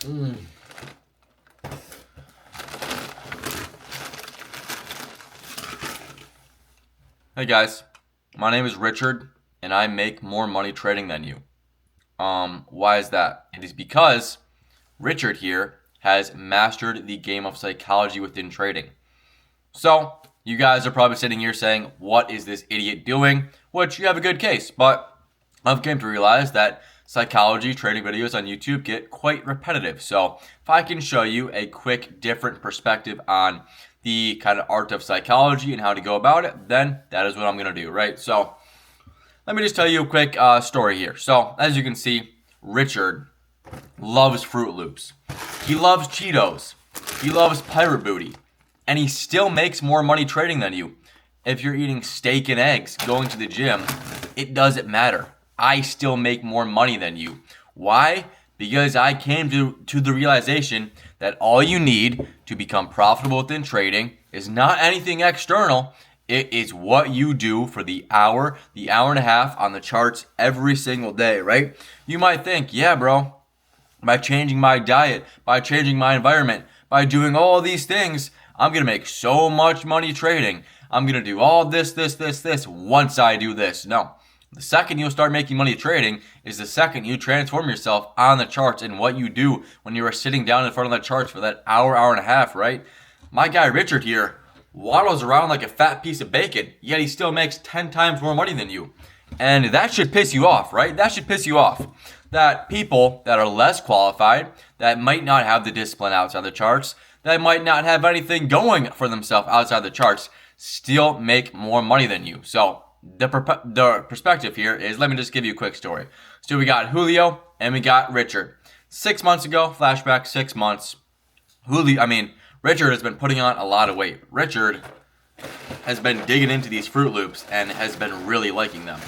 Hey guys, my name is Richard and I make more money trading than you. Why is that? It is because Richard here has mastered the game of psychology within trading. So, you guys are probably sitting here saying, what is this idiot doing? Which you have a good case, but I've come to realize that psychology trading videos on YouTube get quite repetitive. So, if I can show you a quick, different perspective on the kind of art of psychology and how to go about it, then that is what I'm going to do, right? So, let me just tell you a quick story here. So, as you can see, Richard loves Fruit Loops. He loves Cheetos. He loves Pirate Booty. And he still makes more money trading than you. If you're eating steak and eggs, going to the gym, it doesn't matter. I still make more money than you. Why? Because I came to the realization that all you need to become profitable within trading is not anything external. It is what you do for the hour and a half on the charts every single day, right? You might think, yeah, bro, by changing my diet, by changing my environment, by doing all these things, I'm going to make so much money trading. I'm going to do all this once I do this. No. The second you'll start making money trading is the second you transform yourself on the charts and what you do when you are sitting down in front of the charts for that hour and a half, right? My guy Richard here waddles around like a fat piece of bacon, yet he still makes 10 times more money than you. And that should piss you off, right? That should piss you off. That people that are less qualified, that might not have the discipline outside the charts, that might not have anything going for themselves outside the charts, still make more money than you. So the perspective here is, let me just give you a quick story. So we got Julio and we got Richard. 6 months ago, flashback 6 months, Richard has been putting on a lot of weight. Richard has been digging into these Fruit Loops and has been really liking them.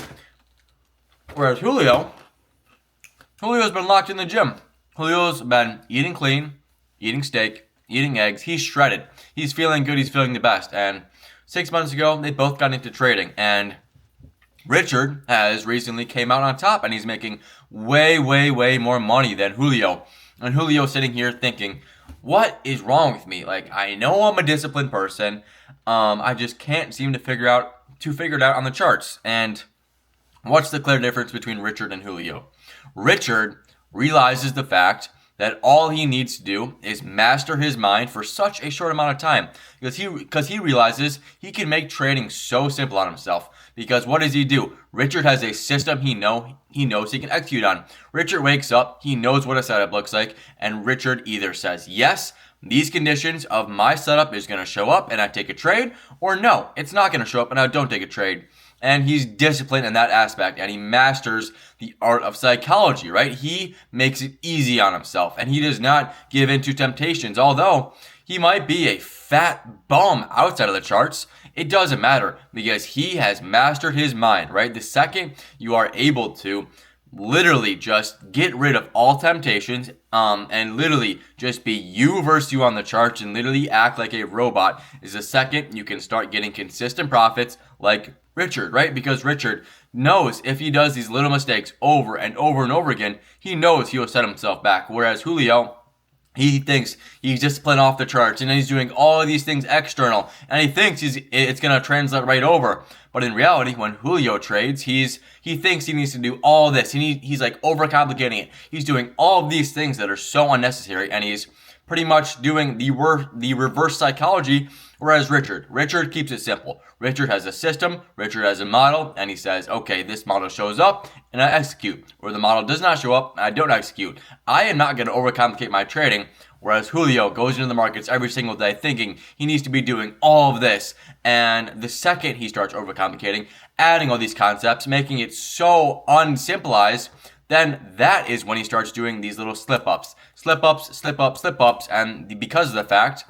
Whereas Julio's been locked in the gym. Julio's been eating clean, eating steak, eating eggs. He's shredded. He's feeling good. He's feeling the best. And 6 months ago, they both got into trading. And Richard has recently came out on top and he's making way more money than Julio. And Julio's sitting here thinking, what is wrong with me? Like, I know I'm a disciplined person. I just can't seem to figure it out on the charts. And what's the clear difference between Richard and Julio? Richard realizes the fact that all he needs to do is master his mind for such a short amount of time. Because he realizes he can make trading so simple on himself. Because what does he do? Richard has a system he knows he can execute on. Richard wakes up, he knows what a setup looks like, and Richard either says, yes, these conditions of my setup is going to show up and I take a trade, or no, it's not going to show up and I don't take a trade. And he's disciplined in that aspect, and he masters the art of psychology, right? He makes it easy on himself, and he does not give in to temptations. Although he might be a fat bum outside of the charts, it doesn't matter because he has mastered his mind, right? The second you are able to literally just get rid of all temptations and literally just be you versus you on the charts and literally act like a robot is the second you can start getting consistent profits like Richard, right? Because Richard knows if he does these little mistakes over and over again, he knows he will set himself back. Whereas Julio, he thinks he's disciplined off the charts and he's doing all of these things external and he thinks it's going to translate right over. But in reality, when Julio trades, he thinks he needs to do all this. He's like overcomplicating it. He's doing all of these things that are so unnecessary and he's pretty much doing the reverse psychology. Whereas Richard keeps it simple. Richard has a system, Richard has a model, and he says, okay, this model shows up, and I execute. Or the model does not show up, and I don't execute. I am not going to overcomplicate my trading, whereas Julio goes into the markets every single day thinking he needs to be doing all of this. And the second he starts overcomplicating, adding all these concepts, making it so unsimplified, then that is when he starts doing these little slip-ups, and because of the fact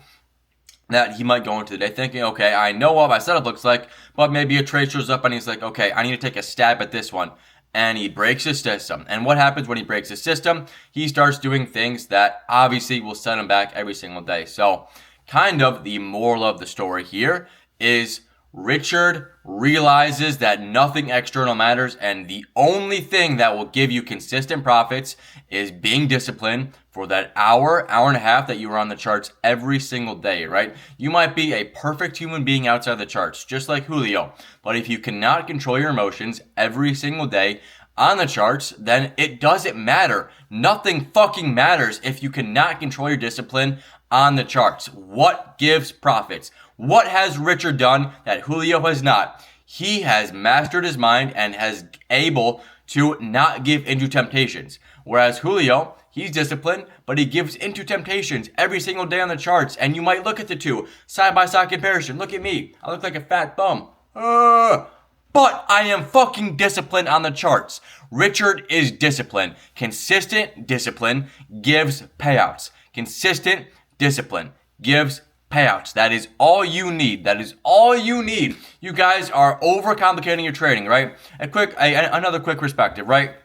that he might go into the day thinking, okay, I know what my setup looks like, but maybe a trade shows up and he's like, okay, I need to take a stab at this one. And he breaks his system. And what happens when he breaks his system? He starts doing things that obviously will set him back every single day. So kind of the moral of the story here is Richard realizes that nothing external matters and the only thing that will give you consistent profits is being disciplined for that hour, hour and a half that you are on the charts every single day, right? You might be a perfect human being outside the charts, just like Julio. But if you cannot control your emotions every single day on the charts, then it doesn't matter. Nothing fucking matters if you cannot control your discipline on the charts. What gives profits? What has Richard done that Julio has not? He has mastered his mind and has able to not give into temptations. Whereas Julio, he's disciplined, but he gives into temptations every single day on the charts. And you might look at the two side-by-side comparison. Look at me. I look like a fat bum. But I am fucking disciplined on the charts. Richard is disciplined. Consistent discipline gives payouts. Consistent discipline gives payouts. That is all you need. That is all you need. You guys are overcomplicating your trading, right? Another quick perspective, right?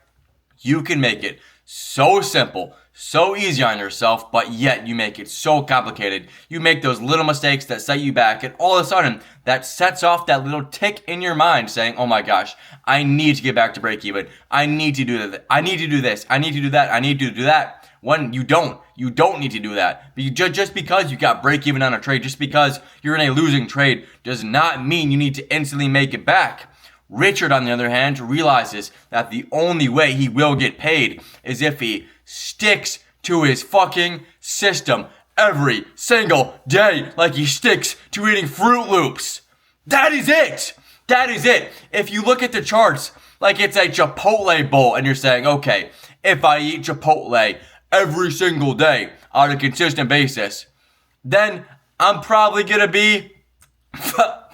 You can make it so simple, so easy on yourself, but yet you make it so complicated. You make those little mistakes that set you back, and all of a sudden, that sets off that little tick in your mind saying, oh my gosh, I need to get back to break even. I need to do that. I need to do this. I need to do that. I need to do that. When you don't need to do that. But just because you got break even on a trade, just because you're in a losing trade, does not mean you need to instantly make it back. Richard, on the other hand, realizes that the only way he will get paid is if he sticks to his fucking system every single day, like he sticks to eating Fruit Loops. That is it. That is it. If you look at the charts like it's a Chipotle bowl and you're saying, okay, if I eat Chipotle every single day on a consistent basis, then I'm probably gonna be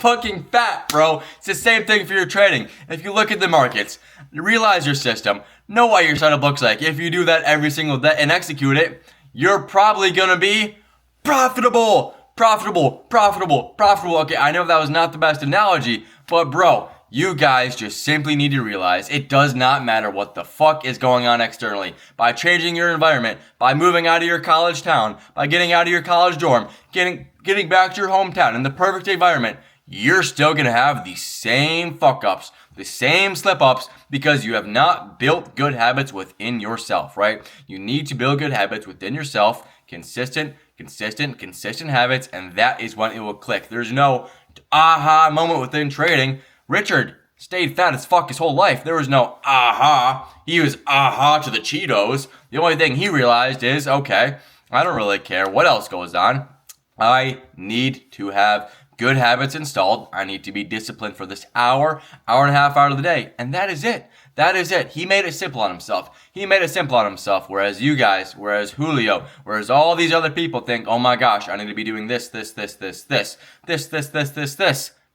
fucking fat, bro. It's the same thing for your trading. If you look at the markets, realize your system, know what your setup looks like. If you do that every single day and execute it, you're probably gonna be profitable. Okay, I know that was not the best analogy, but bro, you guys just simply need to realize it does not matter what the fuck is going on externally. By changing your environment, by moving out of your college town, by getting out of your college dorm, getting back to your hometown in the perfect environment, you're still going to have the same fuck-ups, the same slip-ups, because you have not built good habits within yourself, right? You need to build good habits within yourself, consistent habits, and that is when it will click. There's no aha moment within trading. Richard stayed fat as fuck his whole life. There was no aha. He was aha to the Cheetos. The only thing he realized is, okay, I don't really care what else goes on. I need to have good habits installed. I need to be disciplined for this hour and a half out of the day. And that is it. That is it. He made it simple on himself. Whereas you guys, whereas Julio, whereas all these other people think, oh my gosh, I need to be doing this.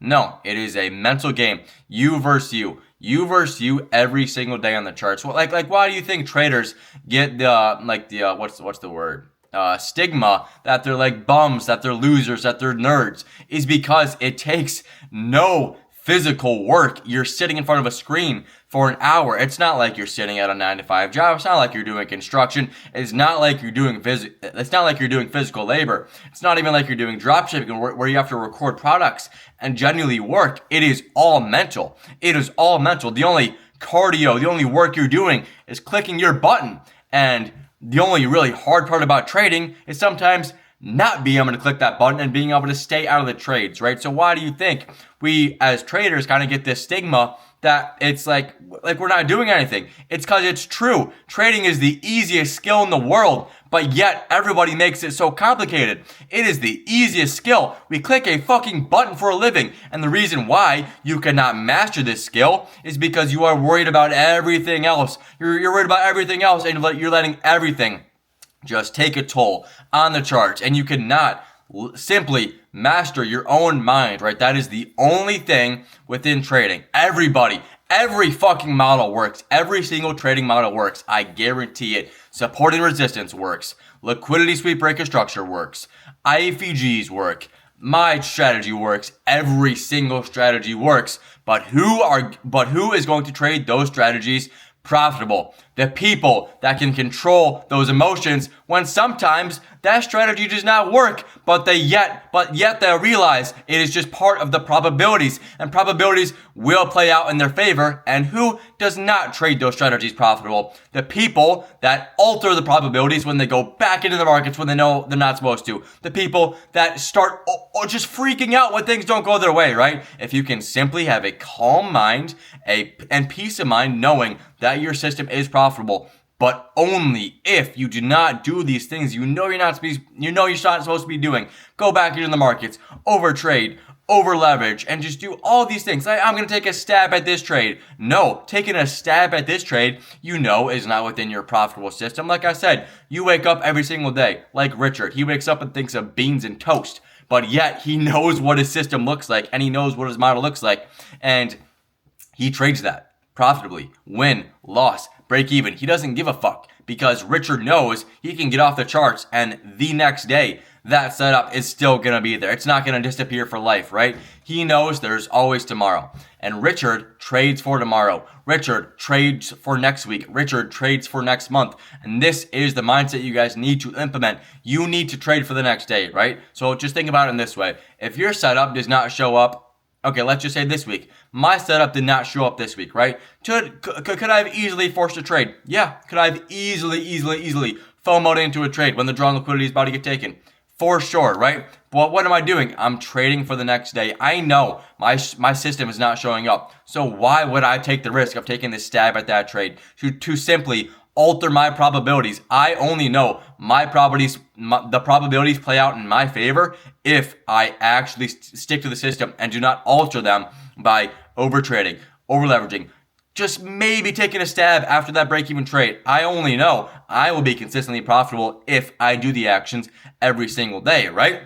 No, it is a mental game. You versus you. You versus you every single day on the charts. Well, like why do you think traders get what's the word? Stigma that they're like bums, that they're losers, that they're nerds, is because it takes no physical work. You're sitting in front of a screen for an hour. It's not like you're sitting at a 9-to-5 job. It's not like you're doing construction. It's not like you're doing physical labor. It's not even like you're doing dropshipping where you have to record products and genuinely work. It is all mental. The only cardio, the only work you're doing is clicking your button. And the only really hard part about trading is sometimes not being able to click that button and being able to stay out of the trades, right? So why do you think we as traders kind of get this stigma that it's like we're not doing anything? It's because it's true. Trading is the easiest skill in the world, but yet everybody makes it so complicated. It is the easiest skill. We click a fucking button for a living. And the reason why you cannot master this skill is because you are worried about everything else. You're worried about everything else, and you're letting everything just take a toll on the charts, and you cannot simply master your own mind, right? That is the only thing within trading. Every fucking model works. Every single trading model works. I guarantee it. Support and resistance works. Liquidity sweep breaker structure works. IFEGs work. My strategy works. Every single strategy works. But who is going to trade those strategies profitable? The people that can control those emotions when sometimes that strategy does not work, but yet they realize it is just part of the probabilities, and probabilities will play out in their favor. And who does not trade those strategies profitable? The people that alter the probabilities when they go back into the markets when they know they're not supposed to. The people that start just freaking out when things don't go their way, right? If you can simply have a calm mind and peace of mind knowing that your system is profitable, but only if you do not do these things you're not supposed to be doing. Go back into the markets, overtrade, over leverage, and just do all these things. I'm going to take a stab at this trade. No, taking a stab at this trade, is not within your profitable system. Like I said, you wake up every single day, like Richard. He wakes up and thinks of beans and toast, but yet he knows what his system looks like, and he knows what his model looks like, and he trades that profitably. Win, loss, break even. He doesn't give a fuck because Richard knows he can get off the charts and the next day that setup is still going to be there. It's not going to disappear for life, right? He knows there's always tomorrow. And Richard trades for tomorrow. Richard trades for next week. Richard trades for next month. And this is the mindset you guys need to implement. You need to trade for the next day, right? So just think about it in this way. If your setup does not show up, okay, let's just say this week. My setup did not show up this week, right? Could I have easily forced a trade? Yeah. Could I have easily FOMO'd into a trade when the drawn liquidity is about to get taken? For sure, right? But what am I doing? I'm trading for the next day. I know my system is not showing up. So why would I take the risk of taking this stab at that trade to simply alter my probabilities? I only know the probabilities play out in my favor if I actually stick to the system and do not alter them by overtrading, over leveraging, just maybe taking a stab after that break-even trade. I only know I will be consistently profitable if I do the actions every single day, right?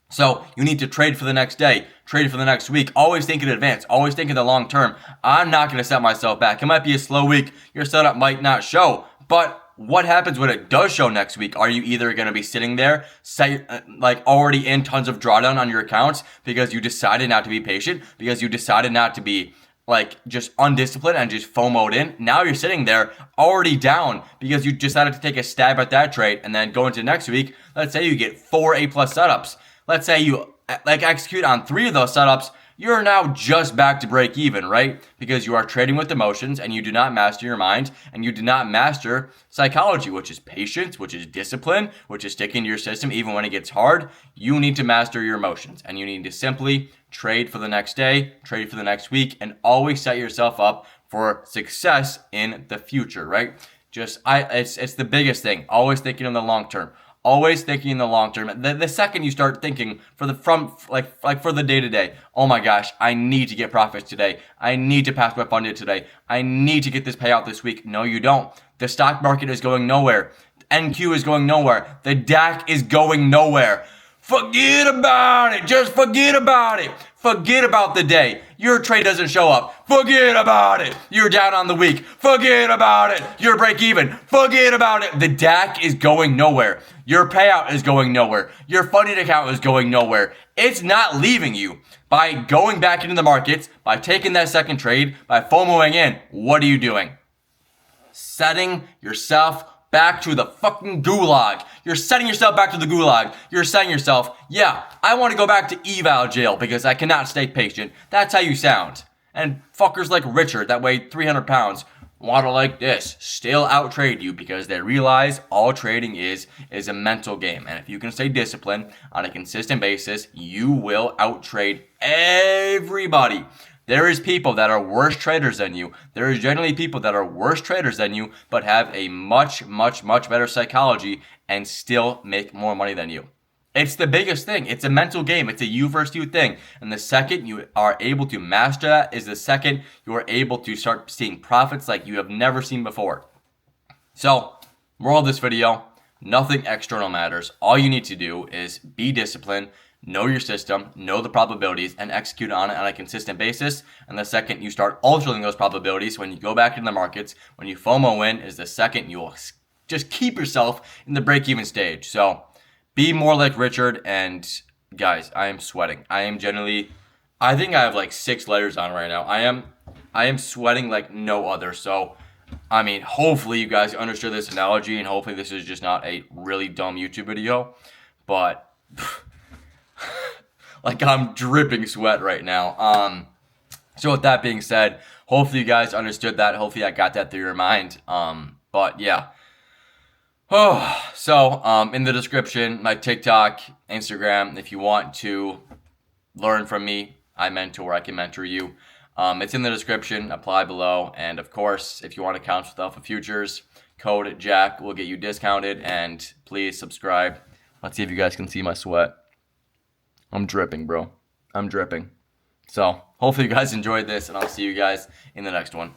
So you need to trade for the next day, trade for the next week. Always think in advance, always think in the long term. I'm not going to set myself back. It might be a slow week. Your setup might not show, but what happens when it does show next week? Are you either going to be sitting there, already in tons of drawdown on your accounts because you decided not to be patient, because you decided not to be just undisciplined and just FOMO'd in? Now you're sitting there already down because you decided to take a stab at that trade and then go into next week. Let's say you get 4 A+ setups. Let's say you execute on 3 of those setups. You're now just back to break even, right? Because you are trading with emotions and you do not master your mind and you do not master psychology, which is patience, which is discipline, which is sticking to your system even when it gets hard. You need to master your emotions and you need to simply trade for the next day, trade for the next week, and always set yourself up for success in the future, right? It's the biggest thing. Always thinking in the long term. Always thinking in the long term. The second you start thinking for the day to day, oh my gosh, I need to get profits today. I need to pass my funded today. I need to get this payout this week. No, you don't. The stock market is going nowhere. NQ is going nowhere. The DAC is going nowhere. Forget about it. Just forget about it. Forget about the day. Your trade doesn't show up. Forget about it. You're down on the week. Forget about it. You're break even. Forget about it. The DAC is going nowhere. Your payout is going nowhere. Your funding account is going nowhere. It's not leaving you. By going back into the markets, by taking that second trade, by FOMOing in, what are you doing? Setting yourself back to the fucking gulag. You're setting yourself back to the gulag. You're saying to yourself, yeah, I want to go back to eval jail because I cannot stay patient. That's how you sound. And fuckers like Richard that weigh 300 pounds want to like this still outtrade you because they realize all trading is a mental game. And if you can stay disciplined on a consistent basis, you will outtrade everybody. There is people that are worse traders than you. There is generally people that are worse traders than you, but have a much, much, much better psychology and still make more money than you. It's the biggest thing. It's a mental game. It's a you versus you thing. And the second you are able to master that is the second you are able to start seeing profits like you have never seen before. So, moral of this video, nothing external matters. All you need to do is be disciplined, know your system, know the probabilities, and execute on it on a consistent basis. And the second you start altering those probabilities, when you go back in the markets, when you FOMO in, is the second you will just keep yourself in the break-even stage. So be more like Richard. And guys, I am sweating. I think I have like 6 layers on right now. I am sweating like no other. So I mean, hopefully you guys understood this analogy, and hopefully this is just not a really dumb YouTube video. But like, I'm dripping sweat right now. So with that being said, hopefully you guys understood that. Hopefully I got that through your mind. But yeah. In the description, my TikTok, Instagram, if you want to learn from me, I can mentor you. It's in the description, apply below. And of course, if you want accounts with Alpha Futures, code Jack will get you discounted. And please subscribe. Let's see if you guys can see my sweat. I'm dripping, bro. I'm dripping. So hopefully you guys enjoyed this, and I'll see you guys in the next one.